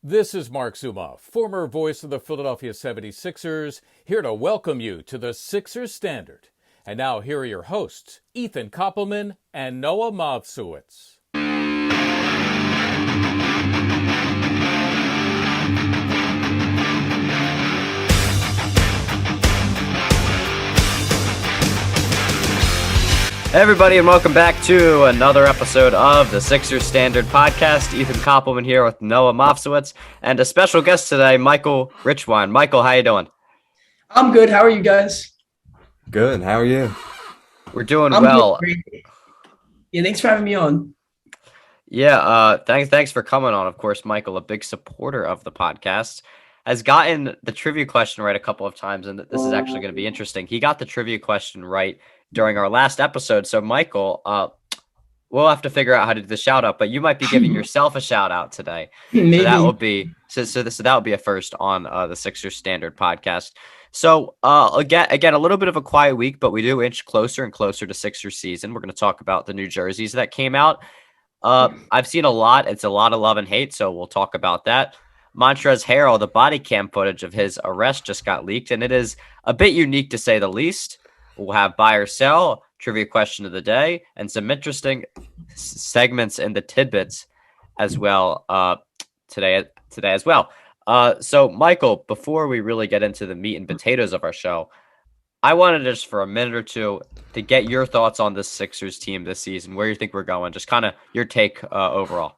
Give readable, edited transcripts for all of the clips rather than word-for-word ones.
This is Mark Zuma, former voice of the Philadelphia 76ers, here to welcome you to the Sixers Standard. And now here are your hosts, Ethan Koppelman and Noah Mavsowitz. Hey everybody, and welcome back to another episode of the Sixers Standard Podcast. Ethan Koppelman here with Noah Mavsowitz and a special guest today, Michael Richwine. Michael, how you doing? I'm good. How are you guys? Good. How are you? We're doing I'm well. doing great. Yeah, thanks for having me on. Yeah, thanks for coming on. Of course, Michael, a big supporter of the podcast, has gotten the trivia question right a couple of times, and this is actually going to be interesting. He got the trivia question right during our last episode. So, Michael, we'll have to figure out how to do the shout out, but you might be giving yourself a shout out today. Maybe. So that will be that will be a first on the Sixers Standard Podcast. So again, a little bit of a quiet week, but we do inch closer and closer to Sixers season. We're going to talk about the new jerseys that came out. I've seen a lot. It's a lot of love and hate, so we'll talk about that. Montrezl Harell, the body cam footage of his arrest just got leaked, and it is a bit unique to say the least. We'll have buy or sell, trivia question of the day, and some interesting segments in the tidbits as well today as well. So, Michael, before we really get into the meat and potatoes of our show, I wanted just for a minute or two to get your thoughts on the Sixers team this season, where you think we're going, just kind of your take overall.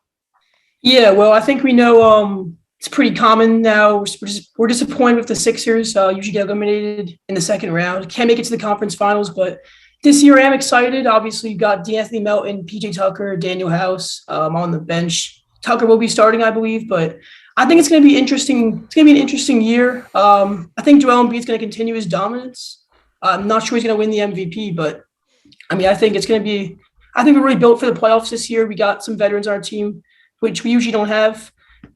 Yeah, well, I think we know it's pretty common now. We're disappointed with the Sixers. Usually get eliminated in the second round. Can't make it to the conference finals, but this year I am excited. Obviously, you've got D'Anthony Melton, PJ Tucker, Daniel House on the bench. Tucker will be starting, I believe, but I think it's going to be interesting. It's going to be an interesting year. I think Joel Embiid's going to continue his dominance. I'm not sure he's going to win the MVP, but I mean, I think it's going to be. I think we're really built for the playoffs this year. We got some veterans on our team, which we usually don't have.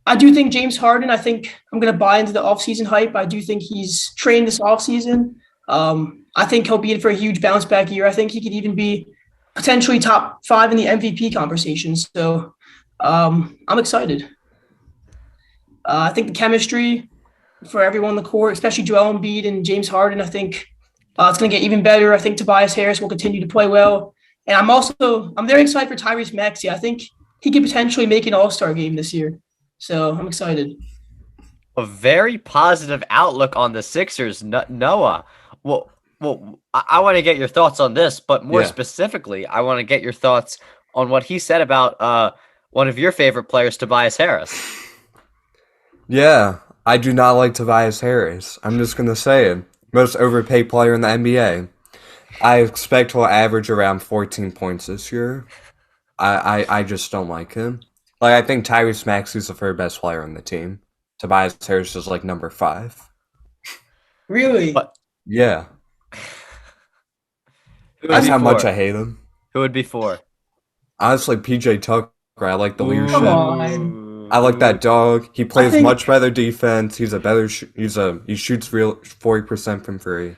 I do think James Harden, I think I'm going to buy into the offseason hype. I do think he's trained this offseason. I think he'll be in for a huge bounce back year. I think he could even be potentially top 5 in the MVP conversation. So I'm excited. I think the chemistry for everyone on the court, especially Joel Embiid and James Harden, I think it's going to get even better. I think Tobias Harris will continue to play well. And I'm very excited for Tyrese Maxey. I think he could potentially make an all-star game this year. So I'm excited. A very positive outlook on the Sixers, Noah. Well, I want to get your thoughts on this, but more specifically, I want to get your thoughts on what he said about one of your favorite players, Tobias Harris. Yeah, I do not like Tobias Harris. I'm just going to say it. Most overpaid player in the NBA. I expect he'll average around 14 points this year. I just don't like him. Like, I think Tyrese Maxey's the third best player on the team. Tobias Harris is like number 5. Really? Yeah. That's how much I hate him. Who would be 4? Honestly, PJ Tucker. I like the leadership. Come on. I like that dog. He plays much better defense. He's a better. He shoots 40% from 3.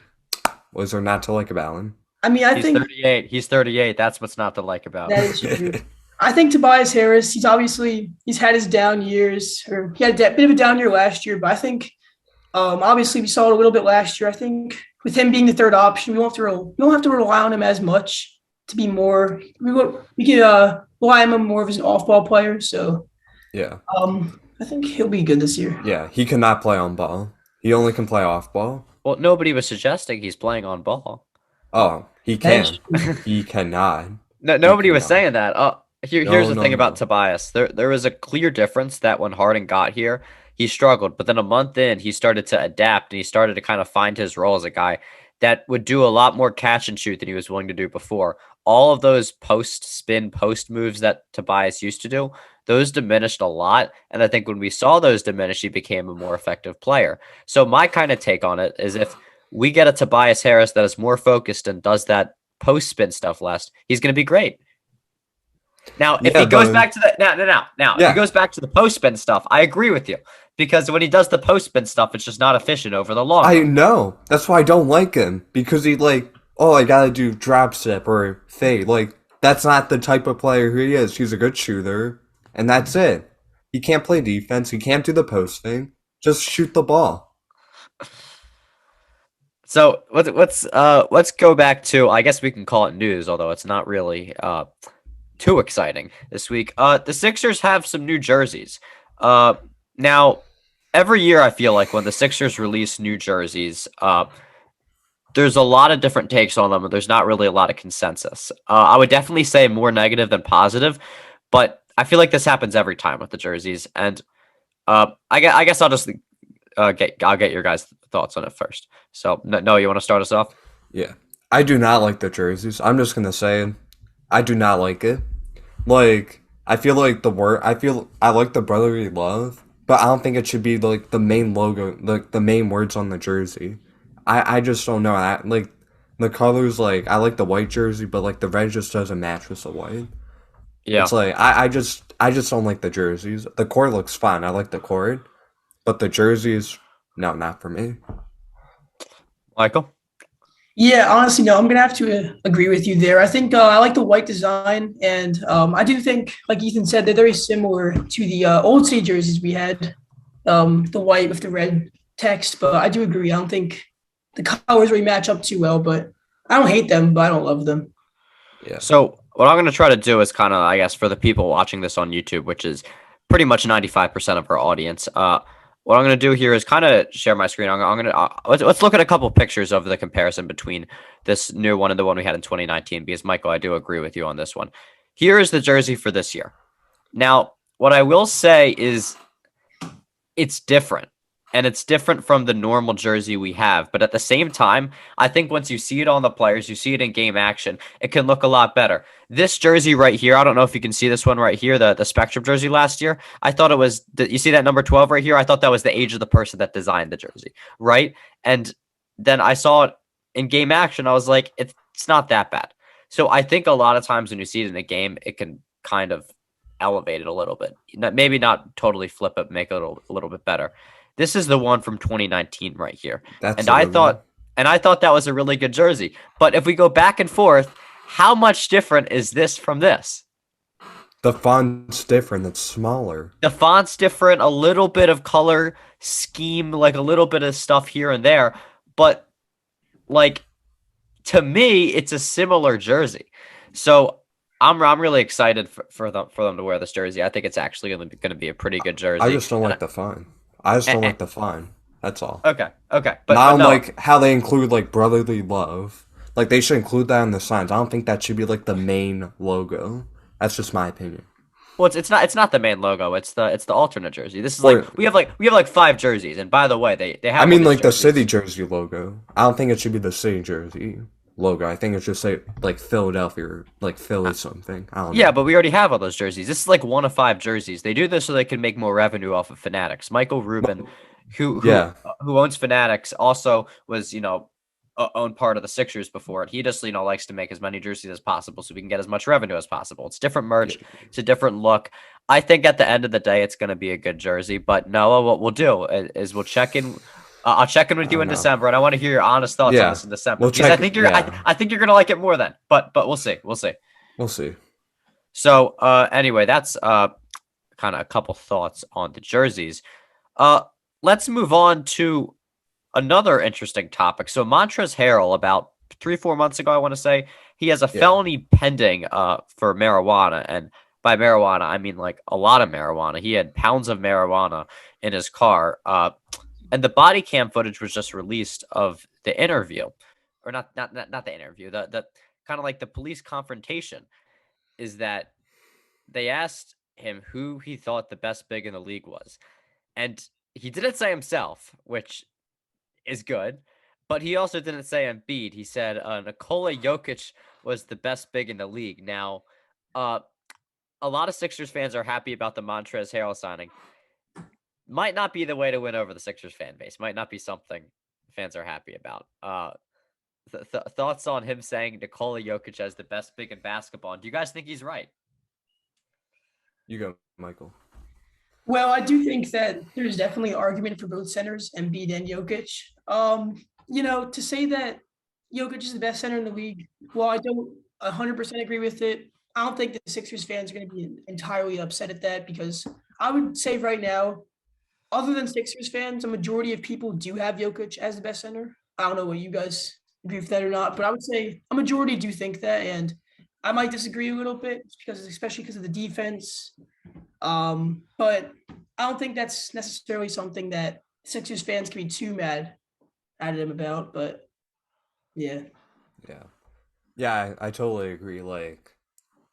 Was there not to like about him? I mean, He's 38. He's 38. That's what's not to like about him. That is true. I think Tobias Harris, he's had his down years, or he had a bit of a down year last year, but I think obviously we saw it a little bit last year. I think with him being the third option, we don't have to rely on him as much to be more. We can rely on him more of as an off-ball player. So yeah, I think he'll be good this year. Yeah, he cannot play on ball. He only can play off ball. Well, nobody was suggesting he's playing on ball. Oh, he can. He cannot. No, nobody was saying that. Here's the thing about Tobias. There was a clear difference that when Harden got here, he struggled. But then a month in, he started to adapt and he started to kind of find his role as a guy that would do a lot more catch and shoot than he was willing to do before. All of those post moves that Tobias used to do, those diminished a lot. And I think when we saw those diminish, he became a more effective player. So my kind of take on it is if we get a Tobias Harris that is more focused and does that post spin stuff less, he's going to be great. Now, if he goes back to if he goes back to the post spin stuff, I agree with you because when he does the post spin stuff, it's just not efficient over the long run. I know. That's why I don't like him because he I gotta do drop step or fade. Like that's not the type of player he is. He's a good shooter, and that's it. He can't play defense. He can't do the post thing. Just shoot the ball. So let's go back to, I guess we can call it news, although it's not really too exciting this week. The Sixers have some new jerseys. Now every year I feel like when the Sixers release new jerseys, there's a lot of different takes on them, and there's not really a lot of consensus. I would definitely say more negative than positive, but I feel like this happens every time with the jerseys. And I guess I'll just I'll get your guys' thoughts on it first. So, no, you want to start us off? Yeah. I do not like the jerseys. I'm just going to say I do not like it. Like, I feel like I like the brotherly love, but I don't think it should be like the main logo, like the main words on the jersey. I just don't know. Like the colors, like I like the white jersey, but like the red just doesn't match with the white. Yeah. It's like I just don't like the jerseys. The court looks fine. I like the court, but the jerseys, no, not for me. Michael? Yeah, honestly, no, I'm gonna have to agree with you there. I think I like the white design, and I do think, like Ethan said, they're very similar to the old city jerseys we had, the white with the red text. But I do agree. I don't think the colors really match up too well. But I don't hate them, but I don't love them. Yeah. So what I'm going to try to do is kind of, I guess, for the people watching this on YouTube, which is pretty much 95% of our audience, what I'm going to do here is kind of share my screen. I'm going to let's look at a couple pictures of the comparison between this new one and the one we had in 2019, because Michael, I do agree with you on this one. Here is the jersey for this year. Now, what I will say is it's different. And it's different from the normal jersey we have. But at the same time, I think once you see it on the players, you see it in game action, it can look a lot better. This jersey right here, I don't know if you can see this one right here, the Spectrum jersey last year. I thought it was, you see that number 12 right here? I thought that was the age of the person that designed the jersey, right? And then I saw it in game action. I was like, it's not that bad. So I think a lot of times when you see it in a game, it can kind of elevate it a little bit. Maybe not totally flip it, make it a little bit better. This is the one from 2019 right here. I thought that was a really good jersey. But if we go back and forth, how much different is this from this? The font's different. It's smaller. The font's different, a little bit of color scheme, like a little bit of stuff here and there. But like, to me, it's a similar jersey. So I'm really excited for them to wear this jersey. I think it's actually going to be a pretty good jersey. I just don't like the font. I just don't like the font. That's all. Okay. But not no. like how they include like brotherly love. Like they should include that in the signs. I don't think that should be like the main logo. That's just my opinion. Well, it's not the main logo. It's the alternate jersey. This is like we have like 5 jerseys, and by the way, they have. I mean, like the city jersey logo. I don't think it should be the city jersey logo. I think it should say like Philadelphia or like Philly something. I don't know. Yeah, but we already have all those jerseys. This is like 1 of 5 jerseys. They do this so they can make more revenue off of Fanatics. Michael Rubin, who owns Fanatics, also was owned part of the Sixers before it. He just likes to make as many jerseys as possible so we can get as much revenue as possible. It's different merch. Yeah. It's a different look. I think at the end of the day, it's going to be a good jersey. But Noah, what we'll do is we'll check in. I'll check in with you in December, and I want to hear your honest thoughts on this in December. Because I think I think you're gonna like it more then. But we'll see. We'll see. So anyway, that's kind of a couple thoughts on the jerseys. Let's move on to another interesting topic. So Montrezl Harell, about 3-4 months ago, I want to say, he has a felony pending for marijuana, and by marijuana I mean like a lot of marijuana. He had pounds of marijuana in his car. And the body cam footage was just released of the interview, or not the interview. The kind of like the police confrontation is that they asked him who he thought the best big in the league was, and he didn't say himself, which is good, but he also didn't say Embiid. He said Nikola Jokic was the best big in the league. Now, a lot of Sixers fans are happy about the Montrezl Harrell signing. Might not be the way to win over the Sixers fan base. Might not be something fans are happy about. Thoughts on him saying Nikola Jokic as the best big in basketball? Do you guys think he's right? You go, Michael. Well, I do think that there's definitely an argument for both centers, Embiid and Jokic. To say that Jokic is the best center in the league, well, I don't 100% agree with it. I don't think the Sixers fans are going to be entirely upset at that because I would say right now, other than Sixers fans, a majority of people do have Jokic as the best center. I don't know what you guys agree with that or not, but I would say a majority do think that, and I might disagree a little bit because, especially because of the defense. But I don't think that's necessarily something that Sixers fans can be too mad at him about. But yeah, Yeah. Yeah, I totally agree. Like,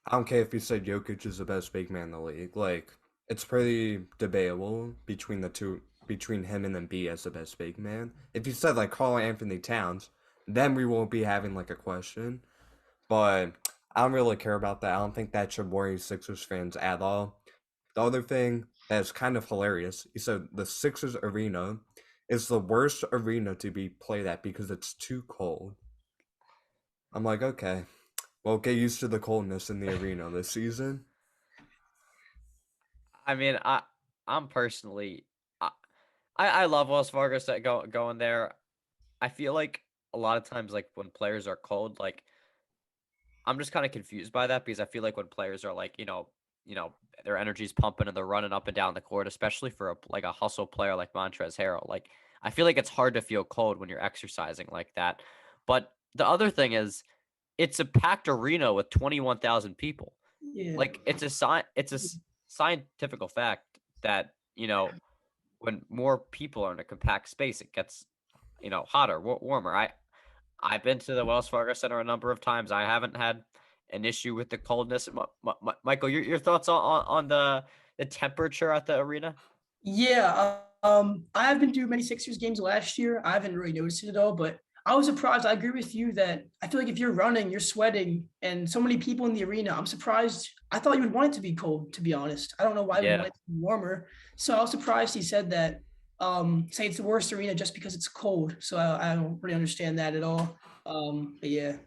I don't care if you said Jokic is the best big man in the league. Like, it's pretty debatable between the two, between him and Embiid as the best big man. If you said like Karl Anthony Towns, then we won't be having like a question. But I don't really care about that. I don't think that should worry Sixers fans at all. The other thing that's kind of hilarious, he said the Sixers arena is the worst arena to be played at because it's too cold. I'm like, okay, well, get used to the coldness in the arena this season. I mean, I'm personally, I, I love Wells Fargo going there. I feel like a lot of times, like when players are cold, like I'm just kind of confused by that because I feel like when players are like, their energy's pumping and they're running up and down the court, especially for a hustle player like Montrezl Harrell, like I feel like it's hard to feel cold when you're exercising like that. But the other thing is, it's a packed arena with 21,000 people. yeah, Like it's a scientific fact that when more people are in a compact space, it gets hotter, warmer. I've been to the Wells Fargo Center a number of times. I haven't had an issue with the coldness. Michael, your thoughts on the temperature at the arena? yeah. I have been to many Sixers games last year. I haven't really noticed it at all, but I was surprised. I agree with you that I feel like if you're running, you're sweating, and so many people in the arena, I'm surprised. I thought you would want it to be cold, to be honest. I don't know why you would Yeah. want it to be warmer. So I was surprised he said that. Say it's the worst arena just because it's cold. So I don't really understand that at all. But yeah,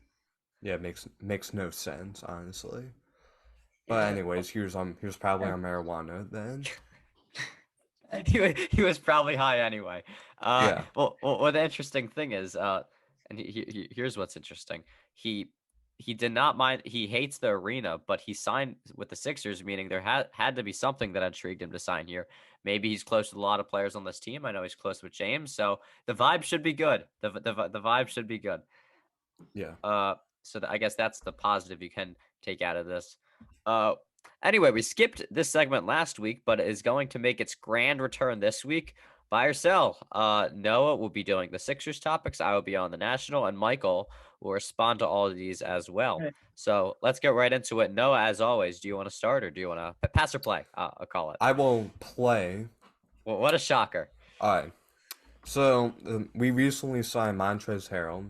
Yeah, it makes no sense, honestly. But yeah. anyways, he was probably on marijuana then. He was probably high anyway. Yeah. Well, the interesting thing is, and here's what's interesting. He did not mind. He hates the arena, but he signed with the Sixers, meaning there had to be something that intrigued him to sign here. Maybe he's close with a lot of players on this team. I know he's close with James, so the vibe should be good. The vibe should be good. Yeah. I guess that's the positive you can take out of this. Uh, anyway, we skipped this segment last week, but it is going to make its grand return this week. Buy or sell. Noah will be doing the Sixers topics. I will be on the National, and Michael will respond to all of these as well. Right. So let's get right into it. Noah, as always, do you want to start or do you want to pass or play? I'll call it. I will play. Well, what a shocker. All right. So we recently signed Montrezl Harrell,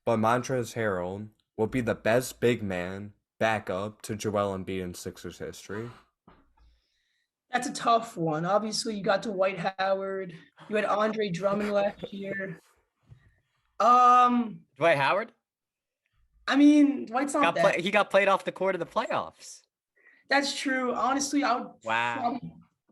but Montrezl Harrell will be the best big man backup to Joel Embiid in Sixers history. That's a tough one. Obviously, you got to White Howard. You had Andre Drummond last year. Dwight Howard I mean, Dwight's not that. he got played off the court in the playoffs. That's true. Honestly, Wow.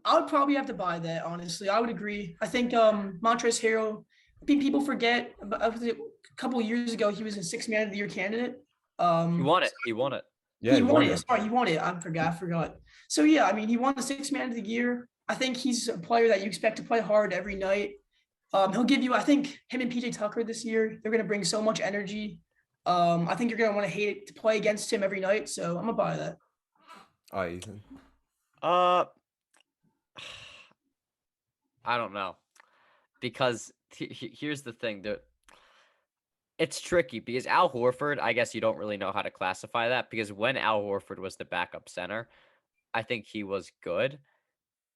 I would probably have to buy that. Honestly, I would agree. I think Montrezl Harrell. I think people forget about a couple of years ago he was a Sixth Man of the Year candidate. He won it. He won it. Yeah, he won it. it. Sorry, he won it. I forgot. So yeah, I mean, he won the Sixth Man of the Year. I think he's a player that you expect to play hard every night. He'll give you. I think him and PJ Tucker this year, they're going to bring so much energy. I think you're going to want to hate it to play against him every night. So I'm gonna buy that. All right, Ethan. Uh, I don't know because here's the thing that it's tricky because Al Horford, I guess you don't really know how to classify that because when Al Horford was the backup center, I think he was good,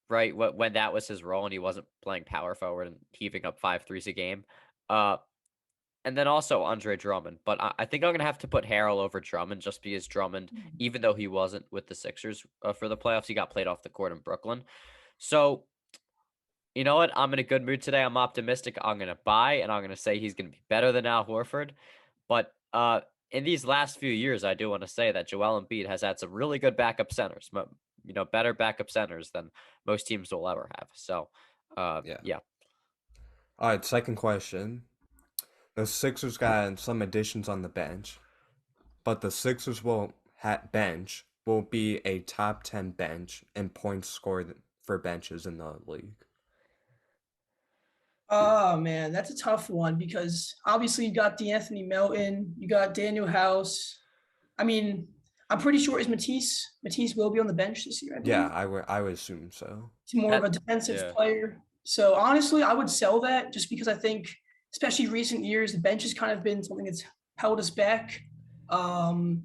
right? When that was his role and he wasn't playing power forward and heaving up 5 threes a game. And then also Andre Drummond, but I think I'm gonna have to put Harrell over Drummond just because Drummond, even though he wasn't with the Sixers for the playoffs, he got played off the court in Brooklyn. So you know what? I'm in a good mood today. I'm optimistic. I'm gonna buy, and I'm gonna say he's gonna be better than Al Horford. But in these last few years, I do want to say that Joel Embiid has had some really good backup centers. Better backup centers than most teams will ever have. So, yeah. All right, second question. The Sixers got some additions on the bench, but the Sixers bench will be a top 10 bench in points scored for benches in the league? Oh man, that's a tough one because obviously you got DeAnthony Melton, you got Daniel House. I mean, I'm pretty sure is Matisse will be on the bench this year, I Yeah, believe. I would assume so. He's more of a That defensive yeah. player. So honestly, I would sell that just because I think, especially recent years, the bench has kind of been something that's held us back. I'm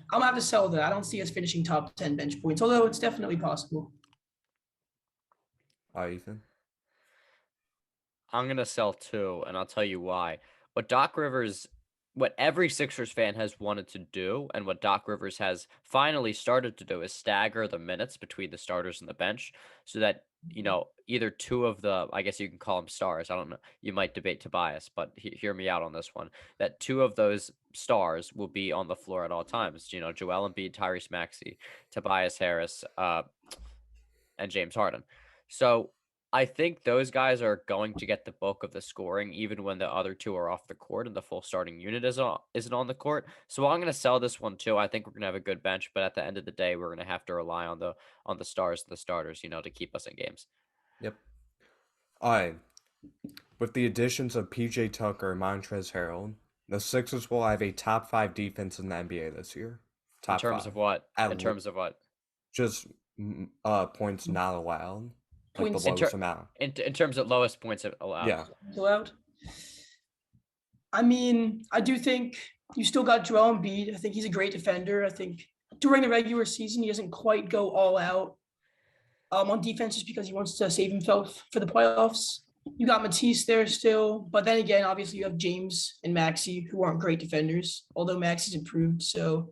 gonna have to sell that. I don't see us finishing top 10 bench points, although it's definitely possible. Ethan. I'm gonna sell too, and I'll tell you why. What Doc Rivers, what every Sixers fan has wanted to do, and what Doc Rivers has finally started to do, is stagger the minutes between the starters and the bench, so that either two of the, I guess you can call them stars. I don't know. You might debate Tobias, but hear me out on this one. That two of those stars will be on the floor at all times. Joel Embiid, Tyrese Maxey, Tobias Harris, and James Harden. So I think those guys are going to get the bulk of the scoring, even when the other two are off the court and the full starting unit isn't on the court. So I'm going to sell this one too. I think we're going to have a good bench, but at the end of the day, we're going to have to rely on the stars and the starters, to keep us in games. Yep. All right. With the additions of PJ Tucker and Montrezl Harrell, the Sixers will have a top 5 defense in the NBA this year. In terms of what? At In terms of what? Just points not allowed, like the Points lowest amount. In terms of lowest points allowed. Yeah. allowed. I mean, I do think you still got Joel Embiid. I think he's a great defender. I think during the regular season, he doesn't quite go all out on defense just because he wants to save himself for the playoffs. You got Matisse there still, but then again, obviously you have James and Maxey who aren't great defenders, although Maxey's improved. So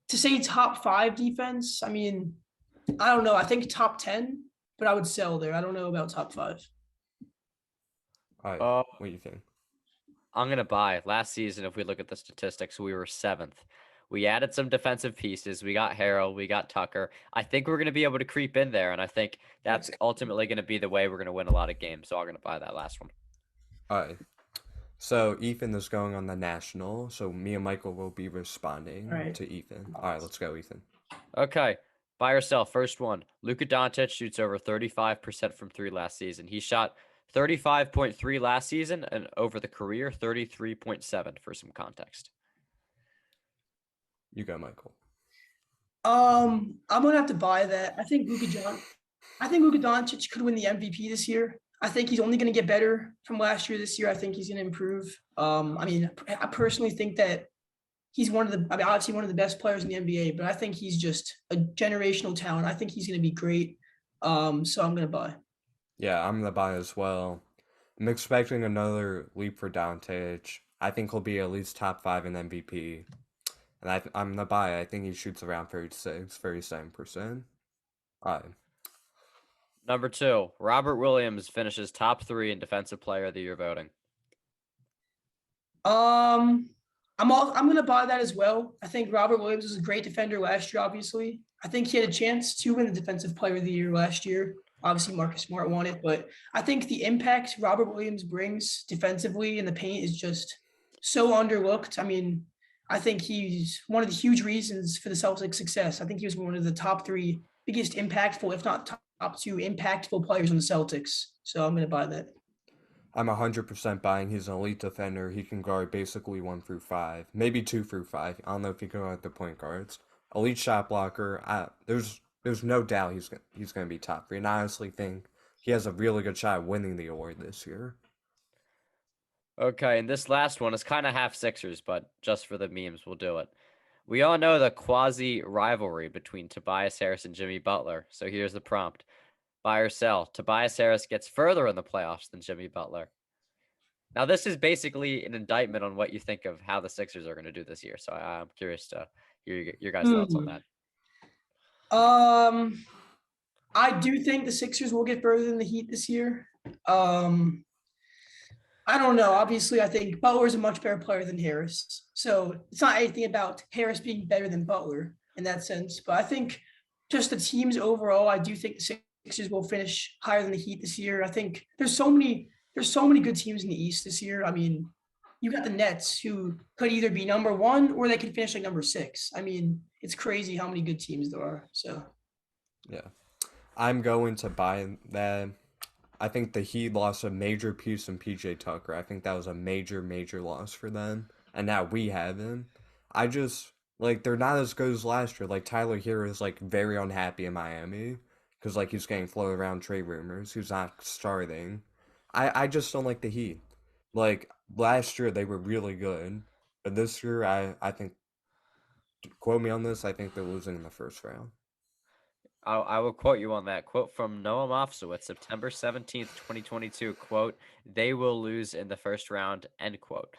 to say top 5 defense, I mean, I don't know. I think top 10, but I would sell there. I don't know about top 5. All right. Uh, What do you think? I'm going to buy. Last season, if we look at the statistics, we were 7th. We added some defensive pieces. We got Harrell. We got Tucker. I think we're going to be able to creep in there, and I think that's ultimately going to be the way we're going to win a lot of games. So I'm going to buy that last one. All right. So Ethan is going on the national. So me and Michael will be responding to Ethan. All right, let's go, Ethan. Okay. Buy or sell. First one. Luka Doncic shoots over 35% from 3 last season. He shot 35.3 last season, and over the career, 33.7 for some context. You go, Michael. I'm gonna have to buy that. I think Luka Doncic could win the MVP this year. I think he's only gonna get better from last year. This year, I think he's gonna improve. I mean, I personally think that he's obviously one of the best players in the NBA, but I think he's just a generational talent. I think he's gonna be great. So I'm gonna buy. Yeah, I'm gonna buy as well. I'm expecting another leap for Doncic. I think he'll be at least top 5 in MVP. And I'm gonna buy. I think he shoots around 37%. All right. Number 2, Robert Williams finishes top 3 in Defensive Player of the Year voting. I'm gonna buy that as well. I think Robert Williams was a great defender last year. Obviously, I think he had a chance to win the Defensive Player of the Year last year. Obviously, Marcus Smart won it, but I think the impact Robert Williams brings defensively in the paint is just so underlooked. I mean, I think he's one of the huge reasons for the Celtics' success. I think he was one of the top 3 biggest impactful, if not top 2 impactful players on the Celtics. So I'm going to buy that. I'm 100% buying. He's an elite defender. He can guard basically 1 through 5, maybe 2 through 5. I don't know if he can guard the point guards. Elite shot blocker. There's no doubt he's going to be top 3. And I honestly think he has a really good shot at winning the award this year. Okay, and this last one is kind of half Sixers, but just for the memes, we'll do it. We all know the quasi-rivalry between Tobias Harris and Jimmy Butler, so here's the prompt. Buy or sell. Tobias Harris gets further in the playoffs than Jimmy Butler. Now, this is basically an indictment on what you think of how the Sixers are going to do this year, so I'm curious to hear your guys' thoughts on that. I do think the Sixers will get further than the Heat this year. I don't know. Obviously, I think Butler is a much better player than Harris. So it's not anything about Harris being better than Butler in that sense. But I think just the teams overall, I do think the Sixers will finish higher than the Heat this year. I think there's so many good teams in the East this year. I mean, you got the Nets who could either be number 1 or they could finish like number 6. I mean, it's crazy how many good teams there are. So yeah. I'm going to buy that. I think the Heat lost a major piece in PJ Tucker. I think that was a major, major loss for them. And now we have him. I just, like, they're not as good as last year. Like, Tyler Hero is, like, very unhappy in Miami. Because, like, he's getting floated around trade rumors. He's not starting. I just don't like the Heat. Like, last year they were really good. But this year, I think, quote me on this, I think they're losing in the first round. I will quote you on that. Quote from Noah Mofsowitz, September 17th, 2022. Quote, they will lose in the first round, end quote.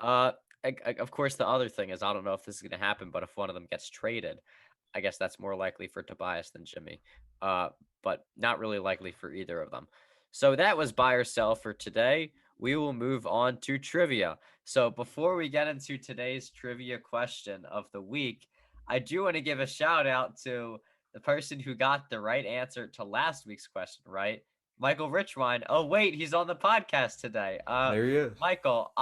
Of course, the other thing is, I don't know if this is going to happen, but if one of them gets traded, I guess that's more likely for Tobias than Jimmy. But not really likely for either of them. So that was buy or sell for today. We will move on to trivia. So before we get into today's trivia question of the week, I do want to give a shout out to the person who got the right answer to last week's question, right? Michael Richwine. Oh, wait, he's on the podcast today. There he is. Michael,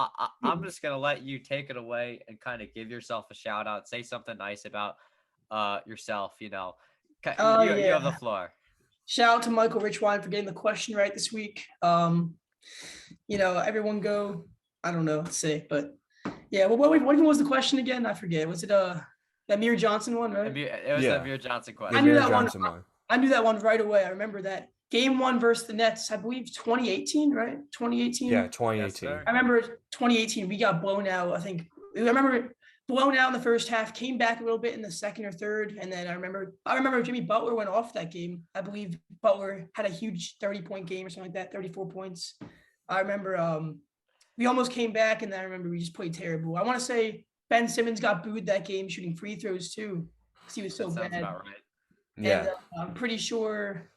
I'm just going to let you take it away and kind of give yourself a shout out. Say something nice about yourself, you know. You have the floor. Shout out to Michael Richwine for getting the question right this week. Everyone go. I don't know what to say, but yeah. What even was the question again? I forget. Was it that Amir Johnson one, right? It was the Amir Johnson question. I knew that one. I knew that one right away. I remember that game one versus the Nets. I believe 2018, right? 2018. Yeah, 2018. I remember 2018. We got blown out. I remember blown out in the first half. Came back a little bit in the second or third, and then I remember Jimmy Butler went off that game. I believe Butler had a huge 30-point game or something like that, 34 points. I remember we almost came back, and then I remember we just played terrible. I want to say Ben Simmons got booed that game shooting free throws too because he was so bad. Sounds about right. Yeah. And I'm pretty sure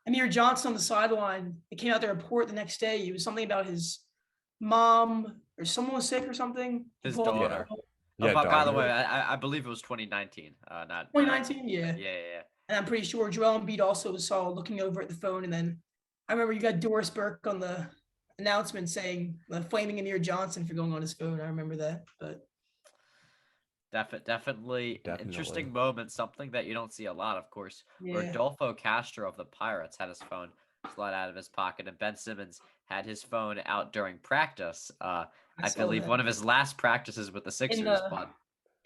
Amir Johnson on the sideline, it came out the report the next day. It was something about his mom or someone was sick or something. His daughter. Yeah, by the way, I believe it was 2019. Not 2019, yeah. Yeah. And I'm pretty sure Joel Embiid also saw looking over at the phone. And then I remember you got Doris Burke on the announcement saying flaming Amir Johnson for going on his phone. I remember that. But Definitely interesting moment, something that you don't see a lot, of course. Yeah. Rodolfo Castro of the Pirates had his phone slide out of his pocket, and Ben Simmons had his phone out during practice. I believe one of his last practices with the Sixers, in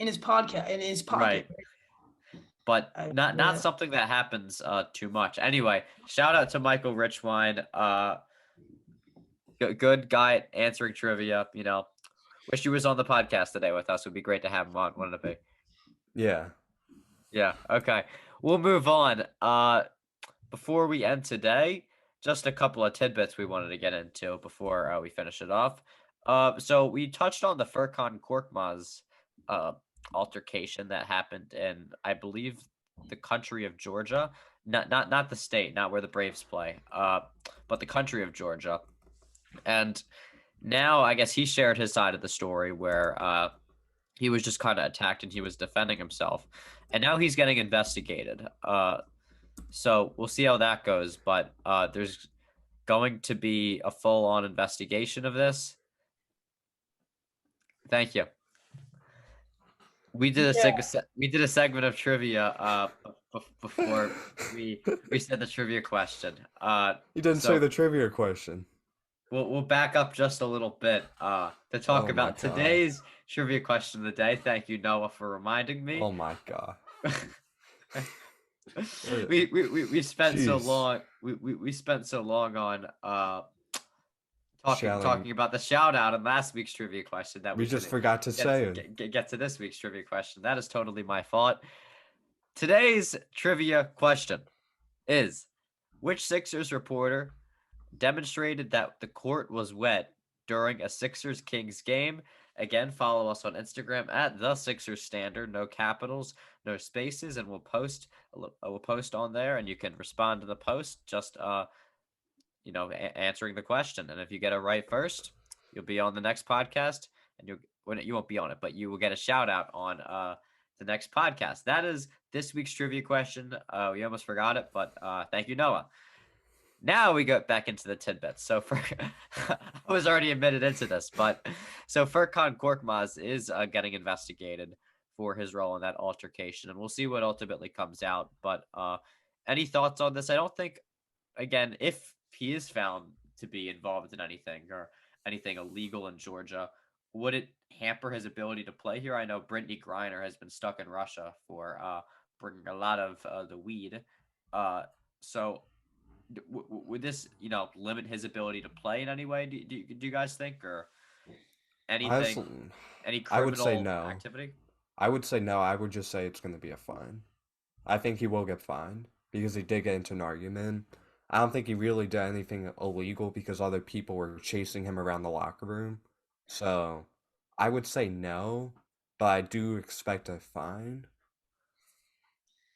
his pocket. Right. But not something that happens too much. Anyway, shout out to Michael Richwine. Good guy answering trivia, you know. Wish he was on the podcast today with us. It would be great to have him on. Wouldn't it be? Yeah. Yeah. Okay. We'll move on. Before we end today, just a couple of tidbits we wanted to get into before we finish it off. So we touched on the Furkan Korkmaz altercation that happened in, I believe, the country of Georgia. Not the state, not where the Braves play, but the country of Georgia. And now I guess he shared his side of the story where he was just kind of attacked and he was defending himself. And now he's getting investigated. So we'll see how that goes. But there's going to be a full-on investigation of this. Thank you. We did a segment of trivia before we said the trivia question. You didn't say the trivia question. We'll back up just a little bit to talk about today's trivia question of the day. Thank you, Noah, for reminding me. Oh my god. we spent so long. We spent so long on talking about the shout out in last week's trivia question that we just forgot to say it. Get to this week's trivia question. That is totally my fault. Today's trivia question is: which Sixers reporter demonstrated that the court was wet during a Sixers-Kings game? Again, follow us on Instagram at the Sixers Standard. No capitals, no spaces, and we'll post on there, and you can respond to the post. Just answering the question, and if you get it right first, you'll be on the next podcast, and you won't be on it, but you will get a shout out on the next podcast. That is this week's trivia question. We almost forgot it, but thank you, Noah. Now we go back into the tidbits. So I was already admitted into this, but so Furkan Korkmaz is getting investigated for his role in that altercation, and we'll see what ultimately comes out. But Any thoughts on this? I don't think, again, if he is found to be involved in anything or anything illegal in Georgia, would it hamper his ability to play here? I know Brittany Griner has been stuck in Russia for bringing a lot of the weed. So would this, limit his ability to play in any way? Do you guys think, or anything, Honestly, any I would say criminal no. activity? I would say no. I would just say it's going to be a fine. I think he will get fined because he did get into an argument. I don't think he really did anything illegal because other people were chasing him around the locker room. So I would say no, but I do expect a fine.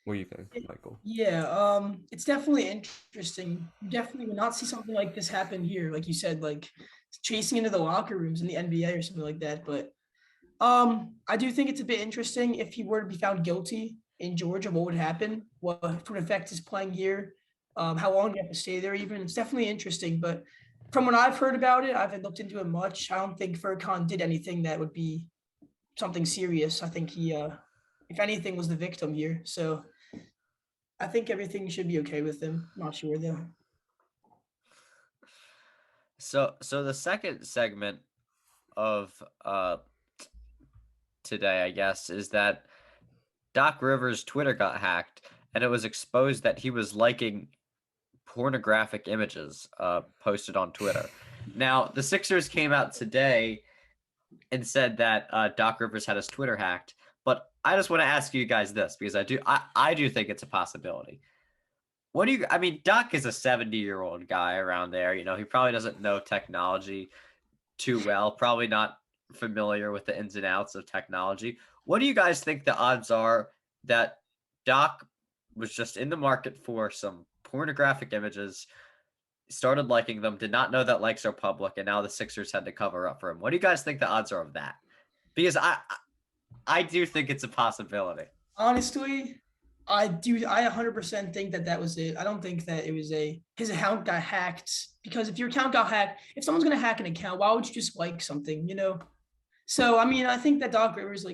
What do you think, Michael? Yeah, it's definitely interesting. You definitely would not see something like this happen here, like you said, like chasing into the locker rooms in the NBA or something like that. But I do think it's a bit interesting if he were to be found guilty in Georgia, what would happen? What would affect his playing here? How long do you have to stay there? Even it's definitely interesting. But from what I've heard about it, I haven't looked into it much. I don't think Furkan did anything that would be something serious. I think he, if anything, was the victim here. So I think everything should be okay with him. Not sure though. So the second segment of today, I guess, is that Doc Rivers' Twitter got hacked, and it was exposed that he was liking pornographic images posted on Twitter. Now, the Sixers came out today and said that Doc Rivers had his Twitter hacked, but I just want to ask you guys this because I do think it's a possibility. What do you? I mean, Doc is a 70-year-old guy around there. He probably doesn't know technology too well. Probably not familiar with the ins and outs of technology. What do you guys think the odds are that Doc was just in the market for some pornographic images, started liking them, did not know that likes are public, and now the Sixers had to cover up for him? What do you guys think the odds are of that? Because I do think it's a possibility. Honestly, I do. I 100% think that that was it. I don't think that it was his account got hacked because if your account got hacked, if someone's gonna hack an account, why would you just like something, So I mean, I think that Doc Rivers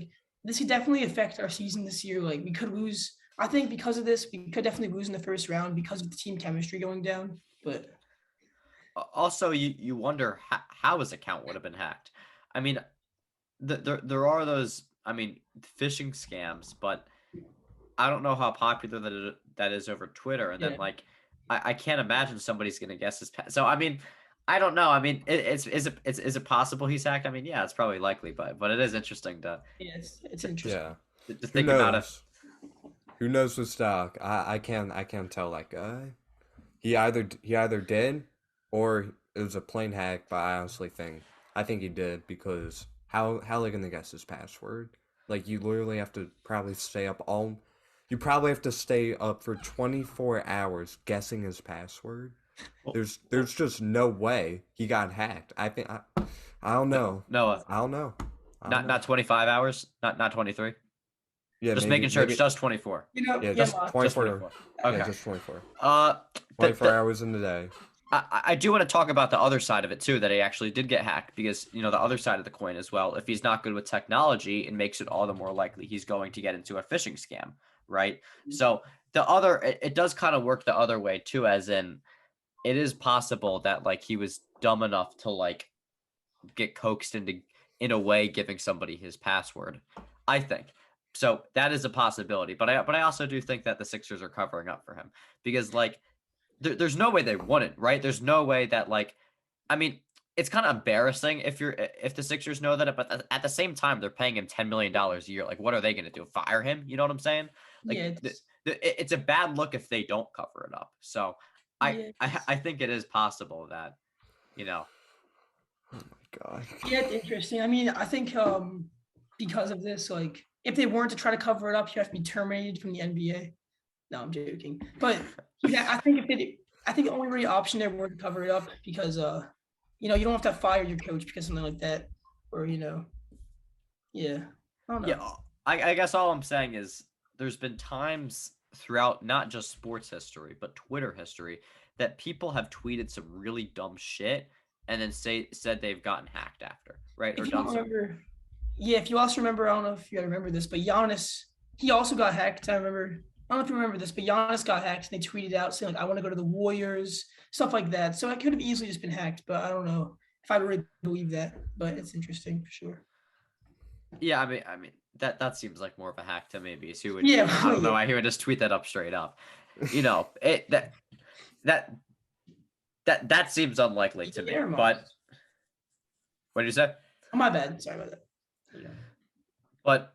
this could definitely affect our season this year. Like we could lose. I think because of this, we could definitely lose in the first round because of the team chemistry going down. But Also, you wonder how his account would have been hacked. I mean, there are those, phishing scams, but I don't know how popular that is over Twitter. And then, yeah, I can't imagine somebody's going to guess his past. So, I don't know. Is it possible he's hacked? Yeah, it's probably likely, but it is interesting yeah, it's interesting. Yeah. to Who think about it. knows? Who knows with Stock? I can't tell that guy. He either did or it was a plain hack, but I think he did because how are they gonna guess his password? Like you literally have to probably stay up you probably have to stay up for 24 hours guessing his password. There's just no way he got hacked. I don't know. No, I don't know. not 25 hours, not 23. Yeah, Just maybe, making sure maybe, it's just 24. yeah, Yeah, just Ma. 24. 24. Yeah, Okay. just 24. 24 The, hours in the day. I do want to talk about the other side of it too, that he actually did get hacked because, the other side of the coin as well. If he's not good with technology, it makes it all the more likely he's going to get into a phishing scam, right? So it does kind of work the other way too, as in it is possible that he was dumb enough to get coaxed into, in a way, giving somebody his password, I think. So that is a possibility, but I also do think that the Sixers are covering up for him because there's no way they wouldn't, right? There's no way that it's kind of embarrassing if the Sixers know that, but at the same time they're paying him $10 million a year. Like, what are they going to do? Fire him? You know what I'm saying? Yeah, It's a bad look if they don't cover it up. So I think it is possible that. Oh my god. yeah, it's interesting. I think because of this, if they weren't to try to cover it up, you have to be terminated from the NBA. No, I'm joking. But yeah, I think the only real option there were to cover it up because you don't have to fire your coach because something like that, or yeah, I don't know. Yeah, I guess all I'm saying is there's been times throughout not just sports history but Twitter history that people have tweeted some really dumb shit and then said they've gotten hacked after, right? If you don't remember, I don't know if you remember this, but Giannis, he also got hacked. I remember I don't know if you remember this, but Giannis got hacked and they tweeted out saying, like, I want to go to the Warriors, stuff like that. So it could have easily just been hacked, but I don't know if I really believe that. But it's interesting for sure. Yeah, I mean that seems like more of a hack to me because who would? Yeah, I don't know. yeah. I hear just tweet that up straight up. That seems unlikely to me. Yeah, But what did you say? Oh, my bad. Sorry about that. But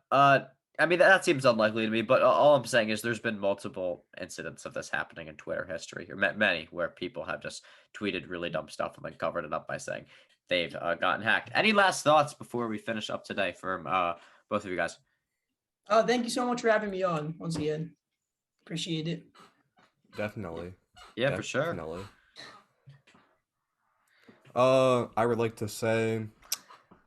I mean that seems unlikely to me. But all I'm saying is there's been multiple incidents of this happening in Twitter history, or many, where people have just tweeted really dumb stuff and then covered it up by saying they've gotten hacked. Any last thoughts before we finish up today from both of you guys? Thank you so much for having me on once again. Appreciate it. Definitely. Yeah, for sure. Definitely. I would like to say,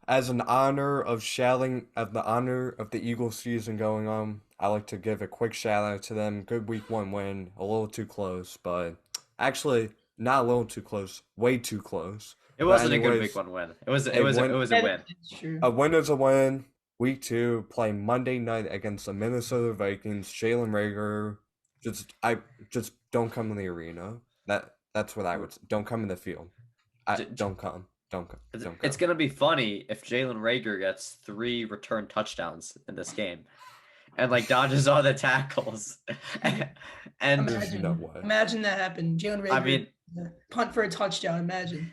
as an honor of the Eagles season going on, I like to give a quick shout out to them. Good week 1 win, a little too close, but actually not a little too close, way too close. It wasn't a good week 1 win. It was a win. It's true. A win is a win. Week 2, play Monday night against the Minnesota Vikings. Jalen Reagor, just don't come in the arena. That's what I would say. Don't come in the field. Don't come. It's gonna be funny if Jalen Reagor gets 3 return touchdowns in this game, and like dodges all the tackles, and Imagine that happened. Jalen Reagor. I mean, punt for a touchdown. Imagine.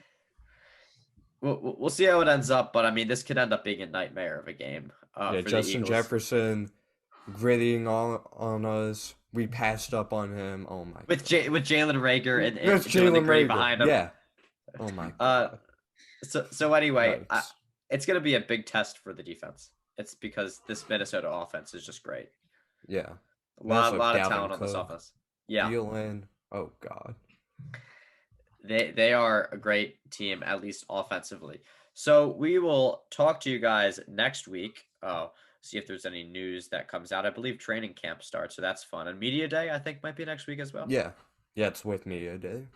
we'll see how it ends up, but I mean, this could end up being a nightmare of a game. For Justin the Eagles. Jefferson gritting on us. We passed up on him. Oh my! With Jalen Reagor and With doing the Jalen gray Reagor. behind him. Yeah. Oh my God. So anyway, Yikes. it's gonna be a big test for the defense. It's because this Minnesota offense is just great. Yeah. A lot of Dalvin talent on this Cook, offense. Yeah, Thielen. Oh God. they are a great team, at least offensively. So we will talk to you guys next week. See if there's any news that comes out. I believe training camp starts, so that's fun. And media day, I think, might be next week as well. Yeah. Yeah, it's with Media Day.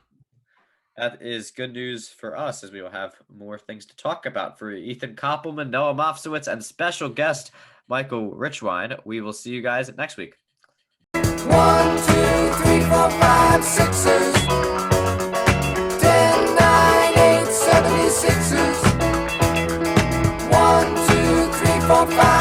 That is good news for us, as we will have more things to talk about. For Ethan Koppelman, Noah Mofsowitz, and special guest Michael Richwine, we will see you guys next week. 1, 2, 3, 4, 5, 6ers. 10, 9, 8, 76ers. 1, 2, 3, 4, 5.